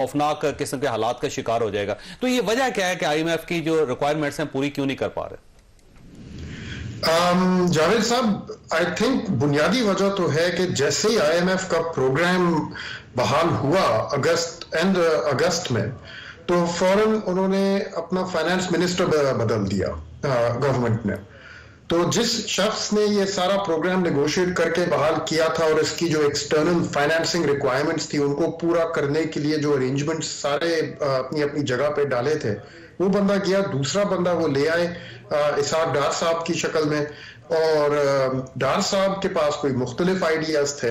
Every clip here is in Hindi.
खौफनाक किस्म के हालात का शिकार हो जाएगा। तो ये वजह क्या है कि आईएमएफ की जो रिक्वायरमेंट्स हैं पूरी क्यों नहीं कर पा रहे? जावेद साहब, आई थिंक बुनियादी वजह तो है कि जैसे ही आईएमएफ का प्रोग्राम बहाल हुआ एंड अगस्त में, तो फौरन उन्होंने अपना फाइनेंस मिनिस्टर बदल दिया गवर्नमेंट ने। तो जिस शख्स ने ये सारा प्रोग्राम नेगोशिएट करके बहाल किया था और इसकी जो एक्सटर्नल फाइनेंसिंग रिक्वायरमेंट्स थी उनको पूरा करने के लिए जो अरेंजमेंट्स सारे अपनी अपनी जगह पे डाले थे, वो बंदा गया, दूसरा बंदा वो ले आए इसहाक डार साहब की शक्ल में। और डार साहब के पास कोई मुख्तलिफ आइडियाज थे।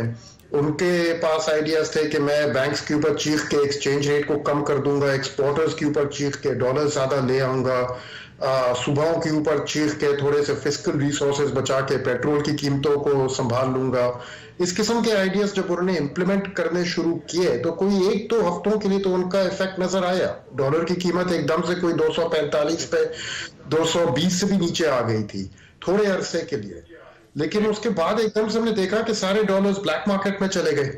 उनके पास आइडियाज थे कि मैं बैंक्स के ऊपर चीख के एक्सचेंज रेट को कम कर दूंगा, एक्सपोर्टर्स के ऊपर चीख के डॉलर ज्यादा ले आऊंगा, सुबहों के ऊपर चीख के थोड़े से फिस्कल रिसोर्सेज बचा के पेट्रोल की कीमतों को संभाल लूंगा। इस किस्म के आइडियाज जब उन्होंने इंप्लीमेंट करने शुरू किए तो कोई 1-2 हफ्तों के लिए तो उनका इफेक्ट नजर आया। डॉलर की कीमत एकदम से कोई 245 पे 220 से भी नीचे आ गई थी थोड़े अरसे के लिए। लेकिन उसके बाद एकदम से हमने देखा कि सारे डॉलर्स ब्लैक मार्केट में चले गए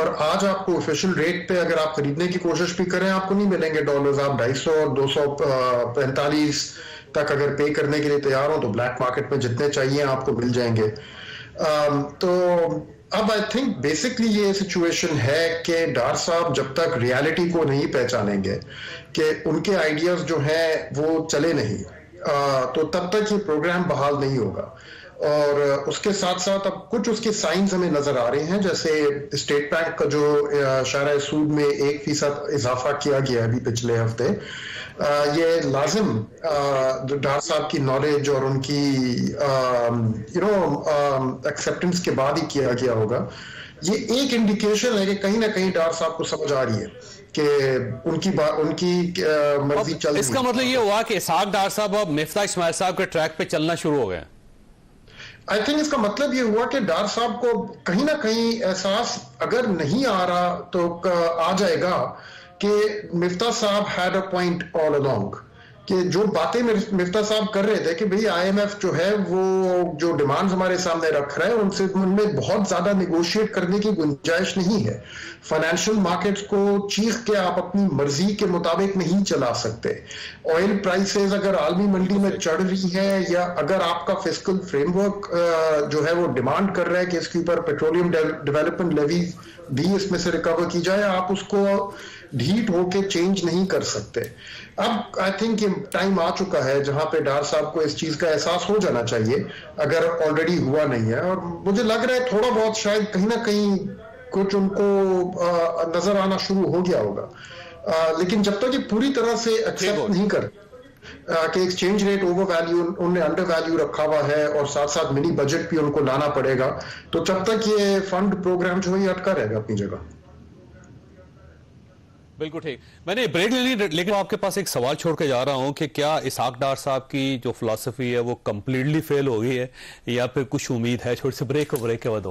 और आज आपको ऑफिशियल रेट पे अगर आप खरीदने की कोशिश भी करें आपको नहीं मिलेंगे डॉलर्स। आप 250 और 245 तक अगर पे करने के लिए तैयार हो तो ब्लैक मार्केट में जितने चाहिए आपको मिल जाएंगे। तो अब आई थिंक बेसिकली ये सिचुएशन है कि डार साहब जब तक रियलिटी को नहीं पहचानेंगे कि उनके आइडियाज जो हैं वो चले नहीं, तो तब तक ये प्रोग्राम बहाल नहीं होगा। और उसके साथ साथ अब कुछ उसके साइंस हमें नजर आ रहे हैं, जैसे स्टेट बैंक का जो शायरा सूद में 1% इजाफा किया गया अभी पिछले हफ्ते, ये लाजिम डार साहब की नॉलेज और उनकी एक्सेप्टेंस के बाद ही किया गया होगा। ये एक इंडिकेशन है कि कहीं ना कहीं डार साहब को समझ आ रही है कि उनकी मर्जी चल रही है। इसका मतलब ये हुआ कि इसहाक डार साहब अब मिफ्ता इस्माइल साहब के ट्रैक पे चलना शुरू हो गए। आई थिंक इसका मतलब ये हुआ कि डार साहब को कहीं ना कहीं एहसास अगर नहीं आ रहा तो आ जाएगा कि मिफ्ता साहब had a point all along, कि जो बातें मिफ्ता साहब कर रहे थे कि भाई आईएमएफ जो है वो जो डिमांड्स हमारे सामने रख रहा है उनमें बहुत ज्यादा निगोशिएट करने की गुंजाइश नहीं है। फाइनेंशियल मार्केट्स को चीख के आप अपनी मर्जी के मुताबिक नहीं चला सकते। ऑयल प्राइसेस अगर आलमी मंडी में चढ़ रही है या अगर आपका फिस्कल फ्रेमवर्क जो है वो डिमांड कर रहा है कि इसके ऊपर पेट्रोलियम डेवलपमेंट लेवी भी इसमें से रिकवर की जाए, आप उसको ढीठ होके चेंज नहीं कर सकते। अब आई थिंक ये टाइम आ चुका है जहां पे डार साहब को इस चीज का एहसास हो जाना चाहिए अगर ऑलरेडी हुआ नहीं है। और मुझे लग रहा है थोड़ा बहुत शायद कहीं ना कहीं कुछ उनको नजर आना शुरू हो गया होगा, लेकिन जब तक ये पूरी तरह से एक्सेप्ट नहीं कर कि एक्सचेंज रेट ओवर वैल्यू उन्होंने अंडर वैल्यू रखा हुआ है और साथ साथ मिनी बजट भी उनको लाना पड़ेगा, तो जब तक ये फंड प्रोग्राम जो है अटका रहेगा अपनी जगह। बिल्कुल ठीक। मैंने ब्रेक ले ली, लेकिन आपके पास एक सवाल छोड़ के जा रहा हूं कि क्या इसहाक डार साहब की जो फिलॉसफी है वो कंप्लीटली फेल हो गई है या फिर कुछ उम्मीद है? छोटी सी ब्रेक के बाद